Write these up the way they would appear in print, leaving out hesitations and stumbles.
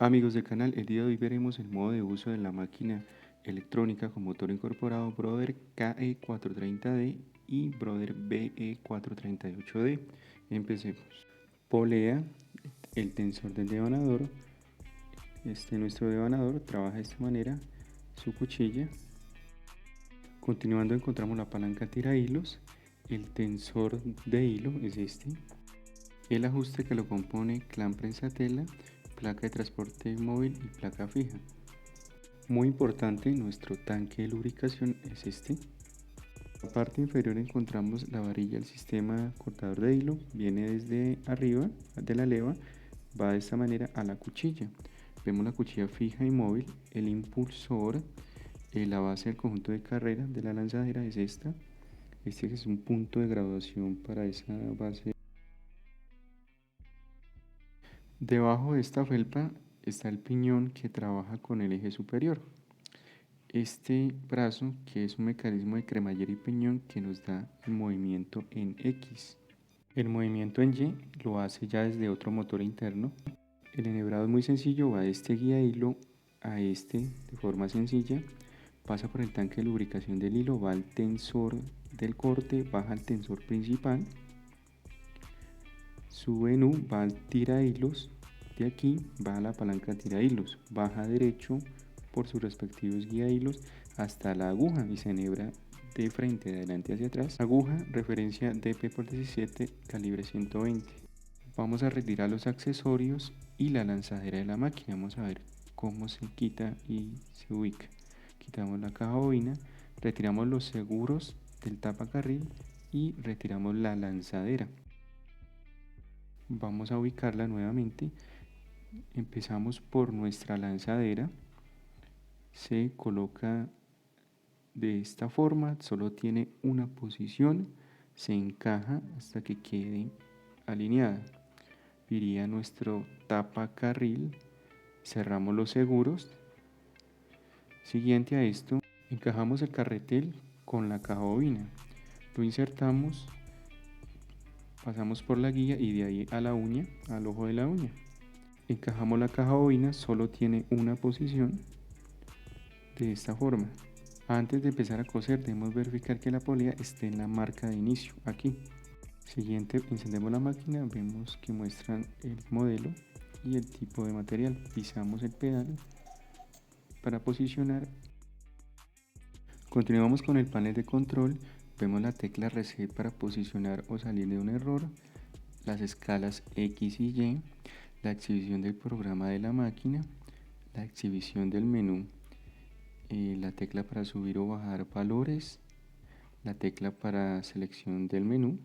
Amigos del canal, el día de hoy veremos el modo de uso de la máquina electrónica con motor incorporado Brother KE430D y Brother BE438D. Empecemos. Polea, el tensor del devanador. Nuestro devanador trabaja de esta manera, su cuchilla. Continuando encontramos la palanca tira hilos, el tensor de hilo es el ajuste que lo compone, clamp prensa-tela, placa de transporte móvil y placa fija. Muy importante, nuestro tanque de lubricación es En la parte inferior encontramos la varilla del sistema cortador de hilo, viene desde arriba de la leva, va de esta manera a la cuchilla. Vemos la cuchilla fija y móvil, el impulsor, la base del conjunto de carrera de la lanzadera es esta. Este es un punto de graduación para esa base. Debajo de esta felpa está el piñón que trabaja con el eje superior. Este brazo, que es un mecanismo de cremallera y piñón que nos da el movimiento en X. El movimiento en Y lo hace ya desde otro motor interno. El enhebrado es muy sencillo, va de este guía hilo a de forma sencilla, pasa por el tanque de lubricación del hilo, va al tensor del corte, baja al tensor principal, sube en U, va al tira hilos, de aquí va a la palanca tira hilos, baja derecho por sus respectivos guía hilos hasta la aguja y se enhebra de frente, de adelante hacia atrás. Aguja, referencia DP por 17, calibre 120. Vamos a retirar los accesorios y la lanzadera de la máquina. Vamos a ver cómo se quita y se ubica. Quitamos la caja bobina, retiramos los seguros del tapacarril y retiramos la lanzadera. Vamos a ubicarla nuevamente. Empezamos por nuestra lanzadera, se coloca de esta forma, solo tiene una posición, se encaja hasta que quede alineada. Iría nuestro tapacarril, cerramos los seguros. Siguiente a esto, encajamos el carretel con la caja bobina, lo insertamos, pasamos por la guía y de ahí a la uña, al ojo de la uña. Encajamos la caja bobina, solo tiene una posición, de esta forma. Antes de empezar a coser debemos verificar que la polea esté en la marca de inicio, aquí. Siguiente, encendemos la máquina, vemos que muestran el modelo y el tipo de material. Pisamos el pedal para posicionar. Continuamos con el panel de control, vemos la tecla reset para posicionar o salir de un error, las escalas X y Y, la exhibición del programa de la máquina, la exhibición del menú, la tecla para subir o bajar valores, la tecla para selección del menú.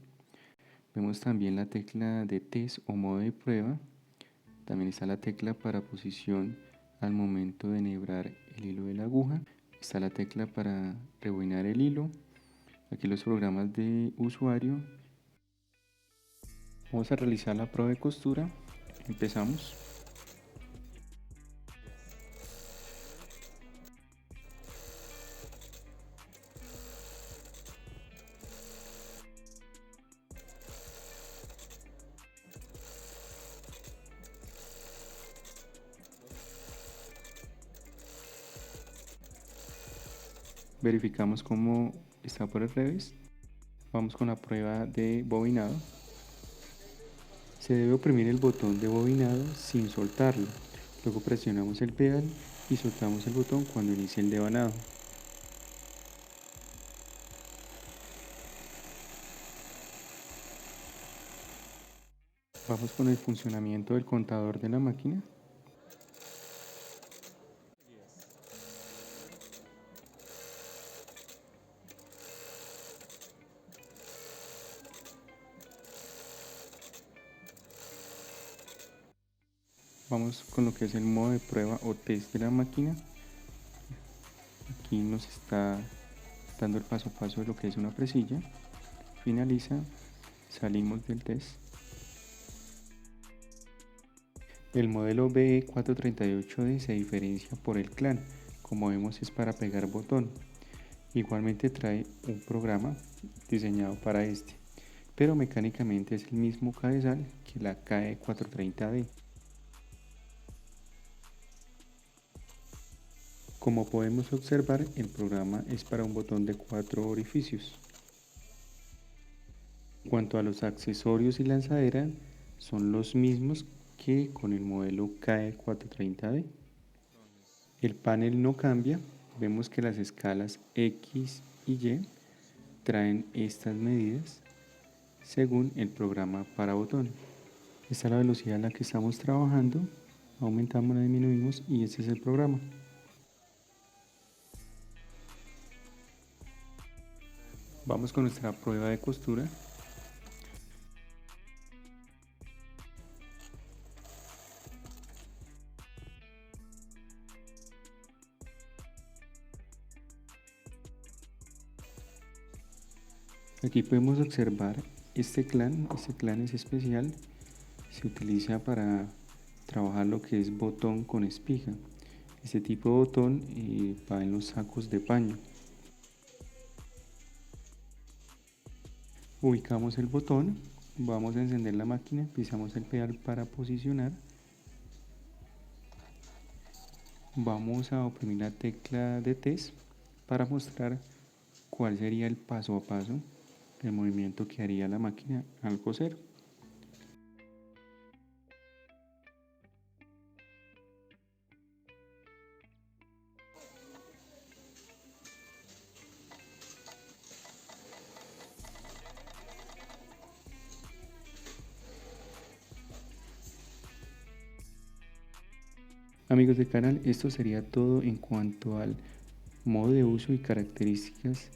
Vemos también la tecla de test o modo de prueba. También está la tecla para posición al momento de enhebrar el hilo de la aguja. Está la tecla para rebobinar el hilo. Aquí los programas de usuario. Vamos a realizar la prueba de costura. Empezamos. Verificamos cómo está por el revés. Vamos con la prueba de bobinado. Se debe oprimir el botón de bobinado sin soltarlo. Luego presionamos el pedal y soltamos el botón cuando inicie el devanado. Vamos con el funcionamiento del contador de la máquina. Vamos con lo que es el modo de prueba o test de la máquina. Aquí nos está dando el paso a paso de lo que es una presilla. Finaliza, salimos del test. El modelo BE438D se diferencia por el clan, como vemos es para pegar botón. Igualmente trae un programa diseñado para pero mecánicamente es el mismo cabezal que la KE430D. Como podemos observar, el programa es para un botón de 4 orificios. En cuanto a los accesorios y lanzadera, son los mismos que con el modelo KE430D. El panel no cambia, vemos que las escalas X y Y traen estas medidas según el programa para botones. Esta es la velocidad a la que estamos trabajando, aumentamos, la disminuimos y este es el programa. Vamos con nuestra prueba de costura. Aquí podemos observar este clan es especial, se utiliza para trabajar lo que es botón con espiga. Este tipo de botón va en los sacos de paño. Ubicamos el botón, vamos a encender la máquina, pisamos el pedal para posicionar. Vamos a oprimir la tecla de test para mostrar cuál sería el paso a paso del movimiento que haría la máquina al coser. Amigos del canal, esto sería todo en cuanto al modo de uso y características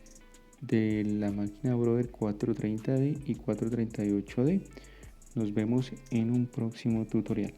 de la máquina Brother 430D y 438D. Nos vemos en un próximo tutorial.